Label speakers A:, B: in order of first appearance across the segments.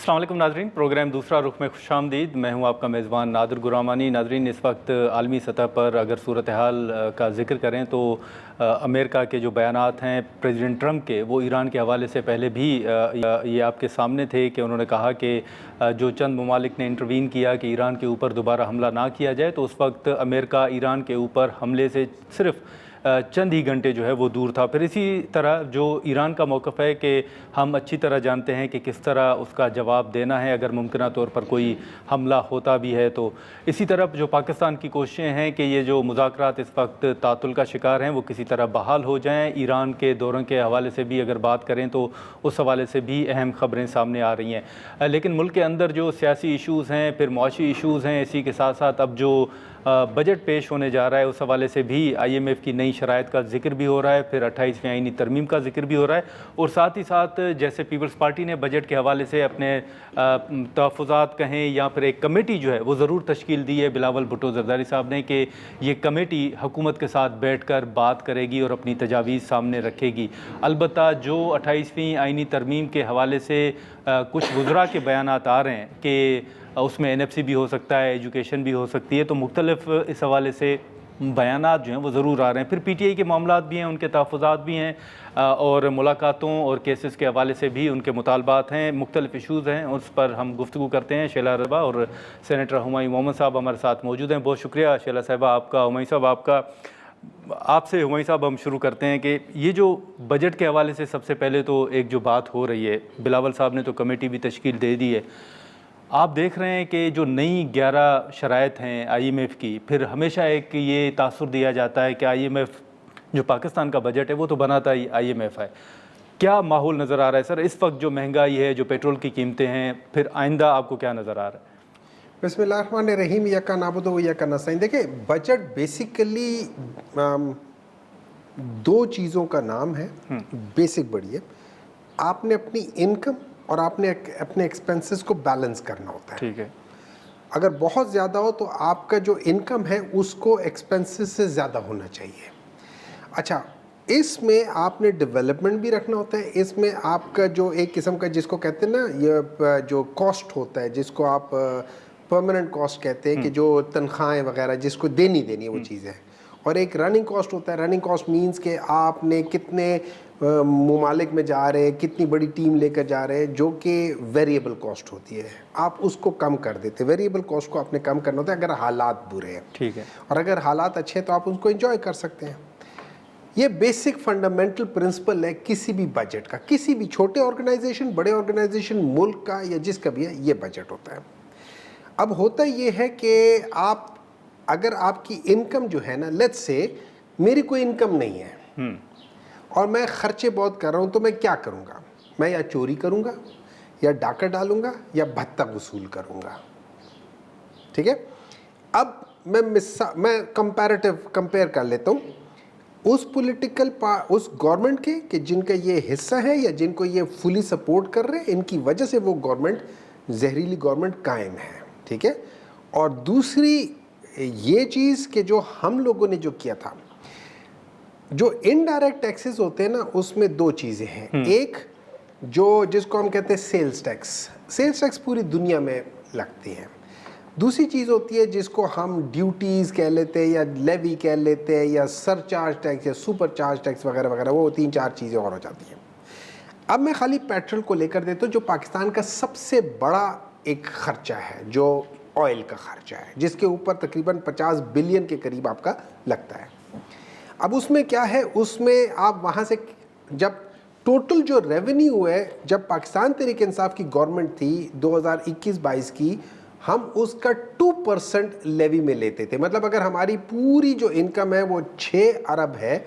A: अस्सलाम वालेकुम नाज़रीन, प्रोग्राम दूसरा रुख में खुशामदीद। मैं हूं आपका मेज़बान नादिर गुरामानी। नाज़रीन, इस वक्त आलमी सतह पर अगर सूरत हाल का ज़िक्र करें तो अमेरिका के जो बयानात हैं प्रेसिडेंट ट्रंप के, वो ईरान के हवाले से पहले भी ये आपके सामने थे कि उन्होंने कहा कि जो चंद ममालिक ने इंटरवीन किया कि ईरान के ऊपर दोबारा हमला ना किया जाए, तो उस वक्त अमेरिका ईरान के ऊपर हमले से सिर्फ़ चंद ही घंटे जो है वो दूर था। फिर इसी तरह जो ईरान का मौक़िफ़ है कि हम अच्छी तरह जानते हैं कि किस तरह उसका जवाब देना है अगर मुमकिन तौर पर कोई हमला होता भी है। तो इसी तरफ जो पाकिस्तान की कोशिशें हैं कि ये जो मुज़ाकरात इस वक्त तातुल का शिकार हैं वो किसी तरह बहाल हो जाएं। ईरान के दौरों के हवाले से भी अगर बात करें तो उस हवाले से भी अहम ख़बरें सामने आ रही हैं। लेकिन मुल्क के अंदर जो सियासी इशूज़ हैं, फिर मुआशी इशूज़ हैं, इसी के साथ साथ अब जो बजट पेश होने जा रहा है उस हवाले से भी IMF की नई शराइत का जिक्र भी हो रहा है, फिर 28वीं आईनी तरमीम का जिक्र भी हो रहा है, और साथ ही साथ जैसे पीपल्स पार्टी ने बजट के हवाले से अपने तहफ़्फ़ुज़ात कहें या फिर एक कमेटी जो है वो ज़रूर तश्कील दी है बिलावल भुट्टो ज़रदारी साहब ने कि ये कमेटी हुकूमत के साथ बैठ कर बात करेगी और अपनी तजावीज़ सामने रखेगी। अलबत्ता जो 28वीं आईनी तरमीम के हवाले से कुछ वज़रा के बयानात आ रहे हैं कि उसमें NFC भी हो सकता है, एजुकेशन भी हो सकती है, तो मुख्तलिफ इस हवाले से बयानात जो हैं वो ज़रूर आ रहे हैं। फिर PTI के मामलात भी हैं, उनके तहफ़्फ़ुज़ात भी हैं, और मुलाकातों और केसेस के हवाले से भी उनके मुतालबात हैं, मुख्तलिफ इशूज़ हैं, उस पर हम गुफ्तगू करते हैं। शैला रबा और सेनेटर हुमायूं मोहम्मद साहब हमारे साथ मौजूद हैं। बहुत शुक्रिया शैला साहबा आपका, हुमायूं साहब आपका। आपसे हुमायूं साहब हम शुरू करते हैं कि ये जो बजट के हवाले से सबसे पहले तो एक जो बात हो रही है, बिलावल साहब ने तो कमेटी भी तश्कील दे दी है। आप देख रहे हैं कि जो नई 11 शराइत हैं IMF की, फिर हमेशा एक ये तासुर दिया जाता है कि IMF जो पाकिस्तान का बजट है वो तो बनाता ही IMF है। क्या माहौल नज़र आ रहा है सर इस वक्त, जो महंगाई है, जो पेट्रोल की कीमतें हैं, फिर आइंदा आपको क्या नज़र आ रहा है?
B: बिस्मिल्लाहिर्रहमानिर्रहीम, यका नाबुदु व यका नस्तईन। देखिए, बजट बेसिकली दो चीज़ों का नाम है, बेसिक बड़ी है। आपने अपनी इनकम और आपने अपने एक्सपेंसेस को बैलेंस करना होता है।
A: ठीक है।
B: अगर बहुत ज़्यादा हो तो आपका जो इनकम है उसको एक्सपेंसेस से ज़्यादा होना चाहिए। अच्छा, इसमें आपने डेवलपमेंट भी रखना होता है। इसमें आपका जो एक किस्म का जिसको कहते हैं ना, ये जो कॉस्ट होता है, जिसको आप परमानेंट कॉस्ट कहते हैं, कि जो तनख्वाहें वगैरह जिसको देनी है वो चीज़ें हैं, और एक रनिंग कॉस्ट होता है। रनिंग कॉस्ट मींस कि आपने कितने ममालिक में जा रहे हैं, कितनी बड़ी टीम लेकर जा रहे हैं, जो कि वेरिएबल कॉस्ट होती है। आप उसको कम कर देते हैं। वेरिएबल कॉस्ट को आपने कम करना होता है अगर हालात बुरे हैं।
A: ठीक है।
B: और अगर हालात अच्छे हैं तो आप उसको एंजॉय कर सकते हैं। ये बेसिक फंडामेंटल प्रिंसिपल है किसी भी बजट का, किसी भी छोटे ऑर्गेनाइजेशन, बड़े ऑर्गेनाइजेशन, मुल्क का या जिसका भी है, ये बजट होता है। अब होता ये है कि आप अगर आपकी इनकम जो है ना, लेट्स से मेरी कोई इनकम नहीं है और मैं खर्चे बहुत कर रहा हूँ, तो मैं क्या करूँगा? मैं या चोरी करूँगा, या डाका डालूँगा, या भत्ता वसूल करूँगा। ठीक है। अब मैं कंपेयर कर लेता हूँ उस उस गवर्नमेंट के कि जिनका ये हिस्सा है या जिनको ये फुली सपोर्ट कर रहे हैं, इनकी वजह से वो गवर्नमेंट, जहरीली गवर्नमेंट कायम है। ठीक है। और दूसरी ये चीज़ कि जो हम लोगों ने जो किया था, जो इनडायरेक्ट टैक्सेस होते हैं ना, उसमें दो चीज़ें हैं। एक जो जिसको हम कहते हैं सेल्स टैक्स पूरी दुनिया में लगती हैं। दूसरी चीज़ होती है जिसको हम ड्यूटीज़ कह लेते हैं, या लेवी कह लेते हैं, या सरचार्ज टैक्स, या सुपर चार्ज टैक्स वगैरह वगैरह। वो 3-4 चीज़ें और हो जाती हैं। अब मैं खाली पेट्रोल को लेकर देता हूँ, जो पाकिस्तान का सबसे बड़ा एक खर्चा है, जो ऑयल का खर्चा है, जिसके ऊपर तकरीबन 50 बिलियन के करीब आपका लगता है। अब उसमें क्या है, उसमें आप वहाँ से जब टोटल जो रेवेन्यू है, जब पाकिस्तान तहरीक इंसाफ की गवर्नमेंट थी 2021-22 की, हम उसका 2% लेवी में लेते थे। मतलब अगर हमारी पूरी जो इनकम है वो 6 अरब है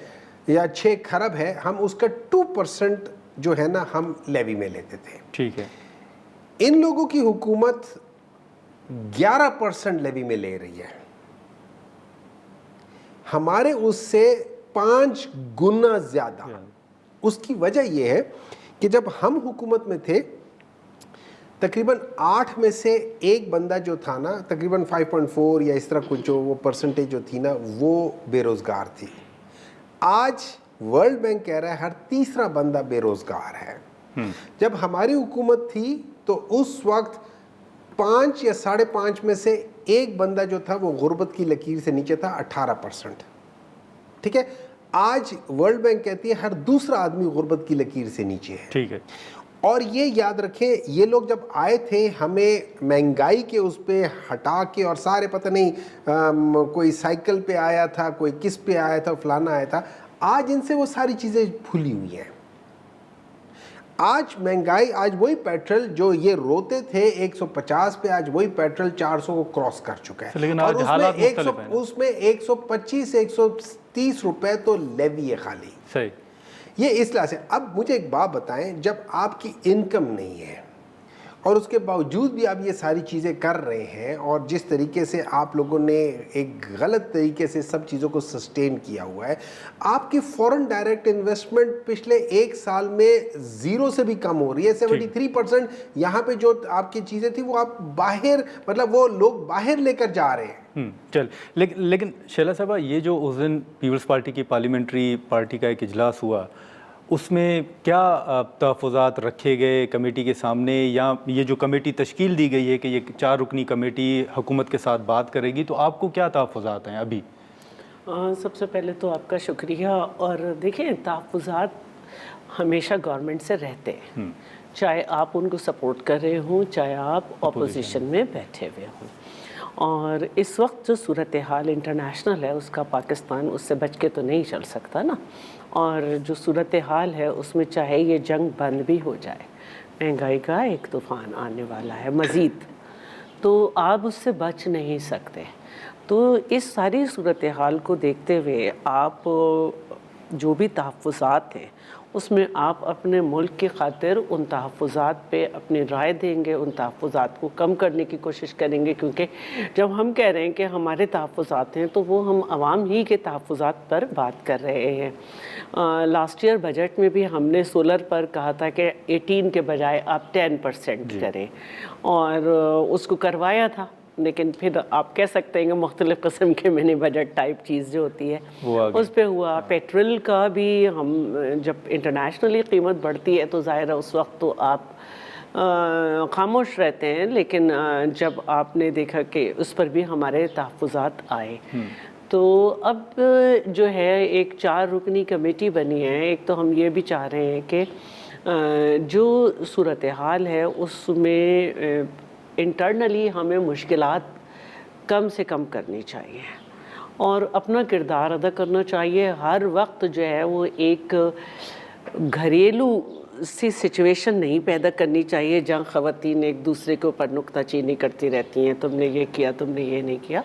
B: या 6 खरब है, हम उसका 2% जो है ना, हम लेवी में लेते थे।
A: ठीक है।
B: इन लोगों की हुकूमत 11% लेवी में ले रही है, हमारे उससे 5 गुना ज़्यादा। उसकी वजह यह है कि जब हम हुकूमत में थे, तकरीबन 8 में से एक बंदा जो था ना, तकरीबन 5.4 या इस तरह कुछ जो वो परसेंटेज जो थी ना, वो बेरोज़गार थी। आज वर्ल्ड बैंक कह रहा है हर तीसरा बंदा बेरोज़गार है। जब हमारी हुकूमत थी तो उस वक्त 5 या 5.5 में से एक बंदा जो था वो गुर्बत की लकीर से नीचे था, 18%। ठीक है, आज वर्ल्ड बैंक कहती है हर दूसरा आदमी गुर्बत की लकीर से नीचे है।
A: ठीक है,
B: और ये याद रखें, ये लोग जब आए थे हमें महंगाई के उस पे हटा के, और सारे पता नहीं कोई साइकिल पे आया था, कोई किस पे आया था, फलाना आया था, आज इनसे वो सारी चीज़ें भूली हुई हैं। आज महंगाई, आज वही पेट्रोल जो ये रोते थे 150 पे, आज वही पेट्रोल 400 को क्रॉस कर चुका है।
A: लेकिन
B: और
A: आज हालात मुख्तलिफ हैं।
B: उसमें 125 से 130 रुपए तो लेवी है खाली।
A: सही।
B: ये इस लिहाज से, अब मुझे एक बात बताएं, जब आपकी इनकम नहीं है और उसके बावजूद भी आप ये सारी चीज़ें कर रहे हैं, और जिस तरीके से आप लोगों ने एक गलत तरीके से सब चीज़ों को सस्टेन किया हुआ है, आपकी फॉरेन डायरेक्ट इन्वेस्टमेंट पिछले एक साल में 0 से भी कम हो रही है। 73% यहाँ पे जो आपकी चीज़ें थी वो आप बाहर, मतलब वो लोग बाहर लेकर जा रहे हैं।
A: चल, लेकिन शैला साहबा, ये जो उस दिन पीपल्स पार्टी की पार्लियामेंट्री पार्टी का एक इजलास हुआ, उसमें क्या तहफ़्फ़ुज़ात रखे गए कमेटी के सामने, या ये जो कमेटी तश्कील दी गई है कि ये 4 रुकनी कमेटी हुकूमत के साथ बात करेगी, तो आपको क्या तहफ़्फ़ुज़ात हैं अभी?
C: सबसे पहले तो आपका शुक्रिया। और देखिए, तहफ़्फ़ुज़ात हमेशा गवर्नमेंट से रहते हैं, चाहे आप उनको सपोर्ट कर रहे हों, चाहे आप अपोजिशन में बैठे हुए हों। और इस वक्त जो सूरत हाल इंटरनेशनल है उसका पाकिस्तान उससे बच के तो नहीं चल सकता ना। और जो सूरत हाल है उसमें चाहे ये जंग बंद भी हो जाए, महंगाई का एक तूफ़ान आने वाला है मज़ीद, तो आप उससे बच नहीं सकते। तो इस सारी सूरत हाल को देखते हुए आप जो भी तहफ़्फ़ुज़ात हैं उसमें आप अपने मुल्क की खातिर उन तहफ़्फ़ुज़ात पे अपनी राय देंगे, उन तहफ़्फ़ुज़ात को कम करने की कोशिश करेंगे। क्योंकि जब हम कह रहे हैं कि हमारे तहफ़्फ़ुज़ात हैं तो वो हम आवाम ही के तहफ़्फ़ुज़ात पर बात कर रहे हैं। लास्ट ईयर बजट में भी हमने सोलर पर कहा था कि 18 के बजाय आप 10% करें, और उसको करवाया था। लेकिन फिर आप कह सकते हैं कि मुख्तलिफ़ किस्म के मिनी बजट टाइप चीज़ जो होती है उस पे हुआ। पेट्रोल का भी हम जब इंटरनेशनली कीमत बढ़ती है तो ज़ाहिर है उस वक्त तो आप खामोश रहते हैं, लेकिन जब आपने देखा कि उस पर भी हमारे तहफ़्फ़ुज़ात आए, तो अब जो है एक 4 रुकनी कमेटी बनी है। एक तो हम ये भी चाह रहे हैं कि जो सूरत हाल है उसमें इंटरनली हमें मुश्किलात कम से कम करनी चाहिए और अपना किरदार अदा करना चाहिए। हर वक्त जो है वो एक घरेलू सी सिचुएशन नहीं पैदा करनी चाहिए जहाँ ख़वातीन एक दूसरे के ऊपर नुक्ताचीनी करती रहती हैं, तुमने ये किया, तुमने ये नहीं किया।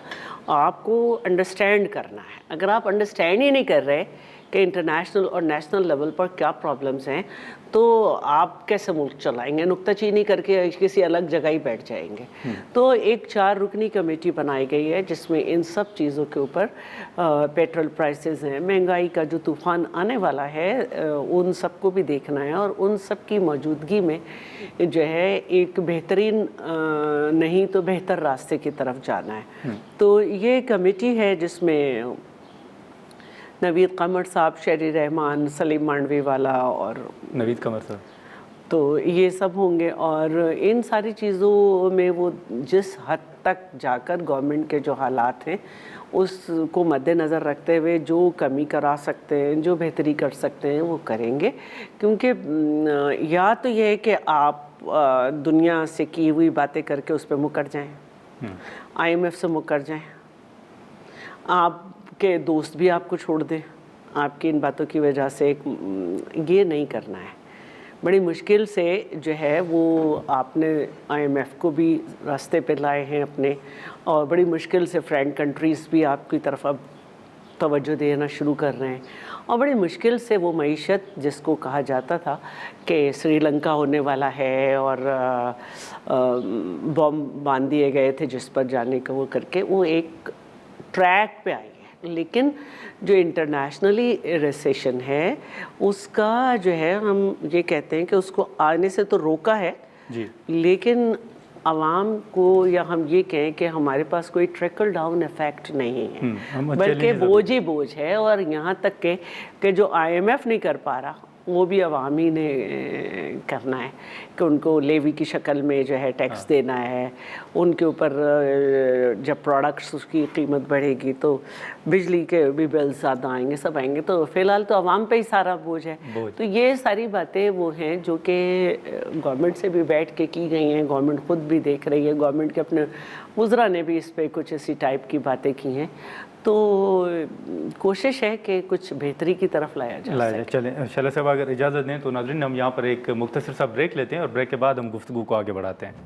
C: आपको अंडरस्टैंड करना है। अगर आप अंडरस्टैंड ही नहीं कर रहे कि इंटरनेशनल और नेशनल लेवल पर क्या प्रॉब्लम्स हैं, तो आप कैसे मुल्क चलाएंगे? नुक्ताचीनी करके किसी अलग जगह ही बैठ जाएंगे। तो एक 4 रुकनी कमेटी बनाई गई है जिसमें इन सब चीज़ों के ऊपर पेट्रोल प्राइसेस हैं, महंगाई का जो तूफ़ान आने वाला है, उन सब को भी देखना है और उन सब की मौजूदगी में जो है एक बेहतरीन नहीं तो बेहतर रास्ते की तरफ जाना है। तो ये कमेटी है जिसमें नवीद कमर साहब, शेरी रहमान, सलीम मांडवी वाला और
A: नवीद कमर साहब,
C: तो ये सब होंगे। और इन सारी चीज़ों में वो जिस हद तक जाकर गवर्नमेंट के जो हालात हैं उसको मद्देनज़र रखते हुए जो कमी करा सकते हैं, जो बेहतरी कर सकते हैं वो करेंगे। क्योंकि या तो ये है कि आप दुनिया से की हुई बातें करके उस पर मुकर जाएँ, IMF से मुकर जाएँ, आप के दोस्त भी आपको छोड़ दें आपकी इन बातों की वजह से। ये नहीं करना है। बड़ी मुश्किल से जो है वो आपने IMF को भी रास्ते पे लाए हैं अपने, और बड़ी मुश्किल से फ्रेंड कंट्रीज़ भी आपकी तरफ अब तवज्जो देना शुरू कर रहे हैं। और बड़ी मुश्किल से वो मईशत जिसको कहा जाता था कि श्रीलंका होने वाला है और बॉम्ब बांध दिए गए थे जिस पर जाने का, वो करके वो एक ट्रैक पे आई। लेकिन जो इंटरनेशनली रिसेशन है उसका जो है हम ये कहते हैं कि उसको आने से तो रोका है जी, लेकिन आवाम को, या हम ये कहें कि हमारे पास कोई ट्रिकल डाउन इफेक्ट नहीं है, बल्कि बोझ ही बोझ है। और यहाँ तक कि जो IMF नहीं कर पा रहा وہ بھی عوامی نے کرنا ہے کہ ان کو لیوی کی شکل میں جو ہے ٹیکس دینا ہے، ان کے اوپر جب پروڈکٹس اس کی قیمت بڑھے گی تو بجلی کے بھی بل زیادہ آئیں گے، سب آئیں گے، تو فی الحال تو عوام پہ ہی سارا بوجھ ہے. تو یہ ساری باتیں وہ ہیں جو کہ گورنمنٹ سے بھی بیٹھ کے کی گئی ہیں، گورنمنٹ خود بھی دیکھ رہی ہے، گورنمنٹ کے اپنے وزراء نے بھی اس پہ کچھ اسی ٹائپ کی باتیں کی ہیں. تو کوشش ہے کہ کچھ بہتری کی طرف لایا جائے.
A: چلیں شعلہ صاحب اگر اجازت دیں تو ناظرین ہم یہاں پر ایک مختصر سا بریک لیتے ہیں اور بریک کے بعد ہم گفتگو کو آگے بڑھاتے ہیں.